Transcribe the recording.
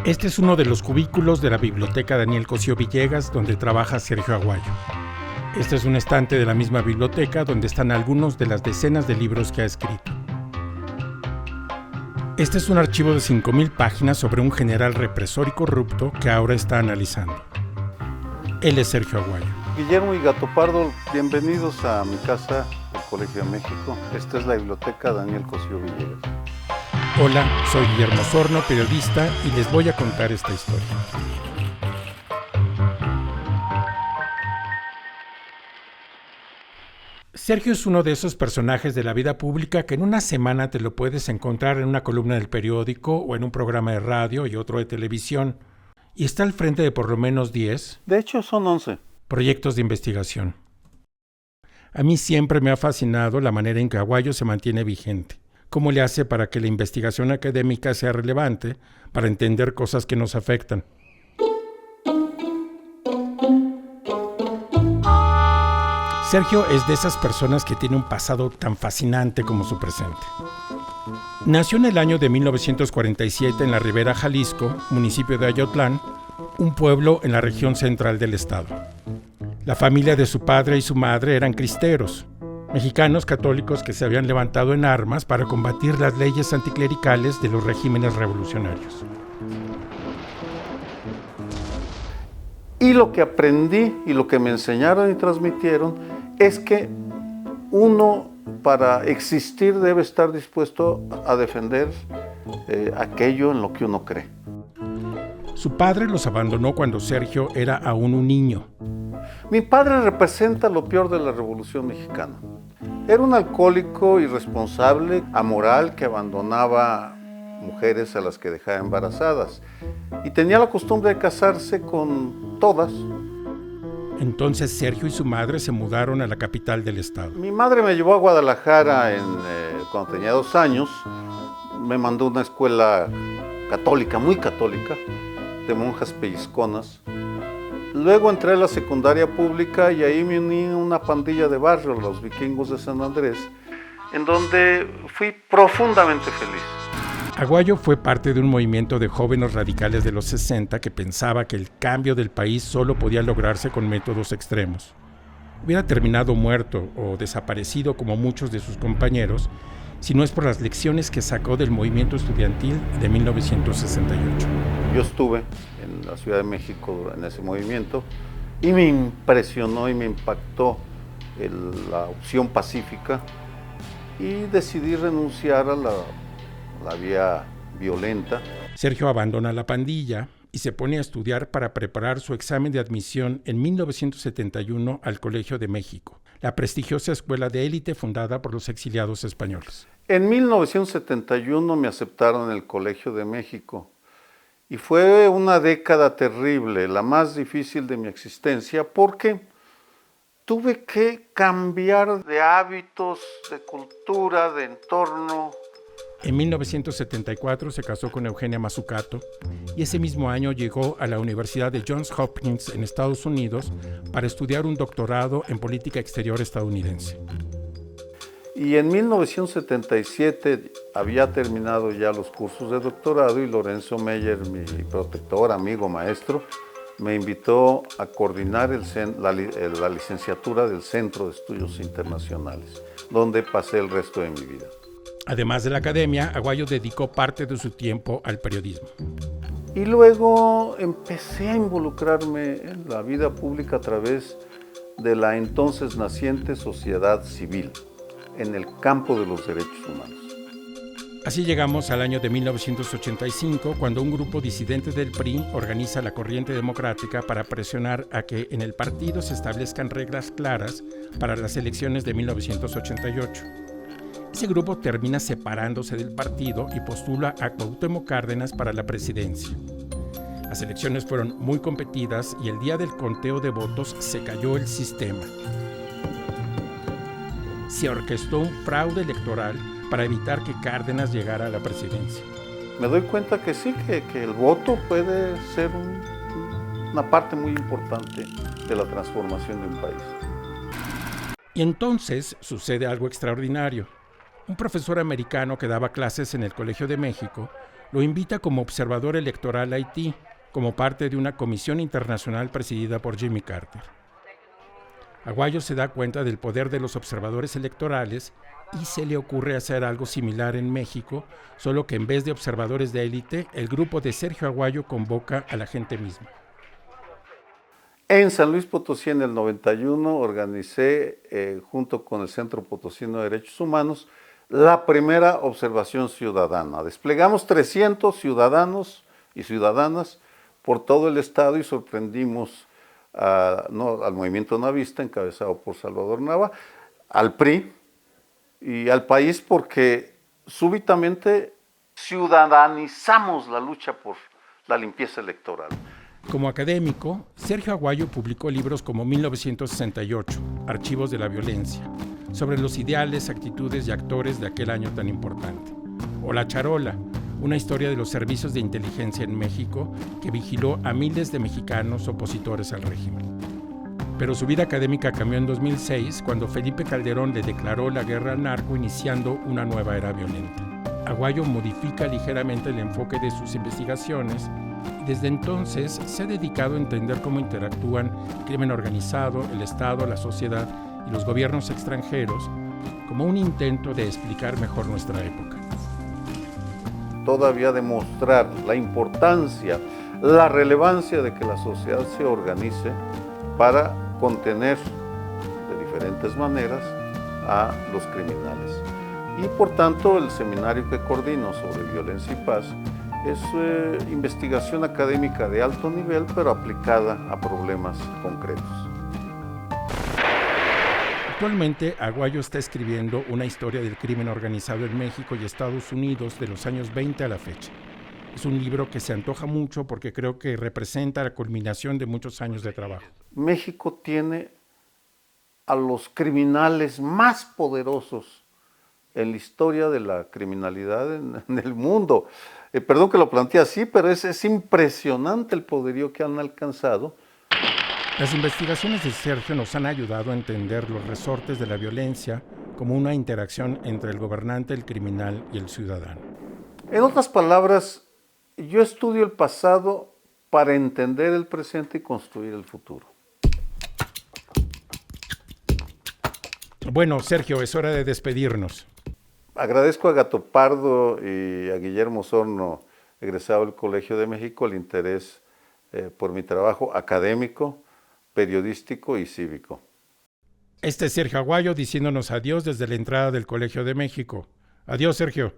Este es uno de los cubículos de la Biblioteca Daniel Cosío Villegas, donde trabaja Sergio Aguayo. Este es un estante de la misma biblioteca donde están algunos de las decenas de libros que ha escrito. Este es un archivo de 5,000 páginas sobre un general represor y corrupto que ahora está analizando. Él es Sergio Aguayo. Guillermo y Gato Pardo, bienvenidos a mi casa, el Colegio de México. Esta es la Biblioteca Daniel Cosío Villegas. Hola, soy Guillermo Osorno, periodista, y les voy a contar esta historia. Sergio es uno de esos personajes de la vida pública que en una semana te lo puedes encontrar en una columna del periódico o en un programa de radio y otro de televisión, y está al frente de por lo menos 10. De hecho, son 11. Proyectos de investigación. A mí siempre me ha fascinado la manera en que Aguayo se mantiene vigente. ¿Cómo le hace para que la investigación académica sea relevante, para entender cosas que nos afectan? Sergio es de esas personas que tiene un pasado tan fascinante como su presente. Nació en el año de 1947 en la Ribera, Jalisco, municipio de Ayotlán, un pueblo en la región central del estado. La familia de su padre y su madre eran cristeros, mexicanos católicos que se habían levantado en armas para combatir las leyes anticlericales de los regímenes revolucionarios. Y lo que aprendí y lo que me enseñaron y transmitieron es que uno para existir debe estar dispuesto a defender aquello en lo que uno cree. Su padre los abandonó cuando Sergio era aún un niño. Mi padre representa lo peor de la Revolución Mexicana. Era un alcohólico irresponsable, amoral, que abandonaba mujeres a las que dejaba embarazadas y tenía la costumbre de casarse con todas. Entonces Sergio y su madre se mudaron a la capital del estado. Mi madre me llevó a Guadalajara cuando tenía 2 años. Me mandó a una escuela católica, muy católica, de monjas pellizconas. Luego entré a la secundaria pública y ahí me uní a una pandilla de barrio, los Vikingos de San Andrés, en donde fui profundamente feliz. Aguayo fue parte de un movimiento de jóvenes radicales de los 60 que pensaba que el cambio del país solo podía lograrse con métodos extremos. Hubiera terminado muerto o desaparecido como muchos de sus compañeros si no es por las lecciones que sacó del movimiento estudiantil de 1968. Yo estuve en la Ciudad de México en ese movimiento y me impresionó y me impactó la opción pacífica y decidí renunciar a la vía violenta. Sergio abandona la pandilla y se pone a estudiar para preparar su examen de admisión en 1971 al Colegio de México, la prestigiosa escuela de élite fundada por los exiliados españoles. En 1971 me aceptaron en el Colegio de México y fue una década terrible, la más difícil de mi existencia, porque tuve que cambiar de hábitos, de cultura, de entorno. En 1974 se casó con Eugenia Mazzucato y ese mismo año llegó a la Universidad de Johns Hopkins en Estados Unidos para estudiar un doctorado en política exterior estadounidense. Y en 1977 había terminado ya los cursos de doctorado y Lorenzo Meyer, mi protector, amigo, maestro, me invitó a coordinar la licenciatura del Centro de Estudios Internacionales, donde pasé el resto de mi vida. Además de la academia, Aguayo dedicó parte de su tiempo al periodismo. Y luego empecé a involucrarme en la vida pública a través de la entonces naciente sociedad civil, en el campo de los derechos humanos. Así llegamos al año de 1985, cuando un grupo disidente del PRI organiza la Corriente Democrática para presionar a que en el partido se establezcan reglas claras para las elecciones de 1988. Ese grupo termina separándose del partido y postula a Cuauhtémoc Cárdenas para la presidencia. Las elecciones fueron muy competidas y el día del conteo de votos se cayó el sistema. Se orquestó un fraude electoral para evitar que Cárdenas llegara a la presidencia. Me doy cuenta que sí, que el voto puede ser una parte muy importante de la transformación de un país. Y entonces sucede algo extraordinario. Un profesor americano que daba clases en el Colegio de México Lo invita como observador electoral a Haití, como parte de una comisión internacional presidida por Jimmy Carter. Aguayo se da cuenta del poder de los observadores electorales y se le ocurre hacer algo similar en México, solo que en vez de observadores de élite, el grupo de Sergio Aguayo convoca a la gente misma. En San Luis Potosí en el 91 organicé, junto con el Centro Potosino de Derechos Humanos, la primera observación ciudadana. Desplegamos 300 ciudadanos y ciudadanas por todo el estado y sorprendimos al movimiento navista encabezado por Salvador Nava, al PRI y al país, porque súbitamente ciudadanizamos la lucha por la limpieza electoral. Como académico, Sergio Aguayo publicó libros como 1968, Archivos de la Violencia, sobre los ideales, actitudes y actores de aquel año tan importante, o La Charola, una historia de los servicios de inteligencia en México que vigiló a miles de mexicanos opositores al régimen. Pero su vida académica cambió en 2006, cuando Felipe Calderón le declaró la guerra al narco, iniciando una nueva era violenta. Aguayo modifica ligeramente el enfoque de sus investigaciones y desde entonces se ha dedicado a entender cómo interactúan el crimen organizado, el Estado, la sociedad y los gobiernos extranjeros, como un intento de explicar mejor nuestra época. Todavía demostrar la importancia, la relevancia de que la sociedad se organice para contener de diferentes maneras a los criminales. Y por tanto el seminario que coordino sobre violencia y paz es investigación académica de alto nivel, pero aplicada a problemas concretos. Actualmente, Aguayo está escribiendo una historia del crimen organizado en México y Estados Unidos de los años 20 a la fecha. Es un libro que se antoja mucho porque creo que representa la culminación de muchos años de trabajo. México tiene a los criminales más poderosos en la historia de la criminalidad en el mundo. Perdón que lo plantee así, pero es impresionante el poderío que han alcanzado. Las investigaciones de Sergio nos han ayudado a entender los resortes de la violencia como una interacción entre el gobernante, el criminal y el ciudadano. En otras palabras, yo estudio el pasado para entender el presente y construir el futuro. Bueno, Sergio, es hora de despedirnos. Agradezco a Gato Pardo y a Guillermo Sorno, egresado del Colegio de México, el interés por mi trabajo académico, periodístico y cívico. Este es Sergio Aguayo diciéndonos adiós desde la entrada del Colegio de México. Adiós, Sergio.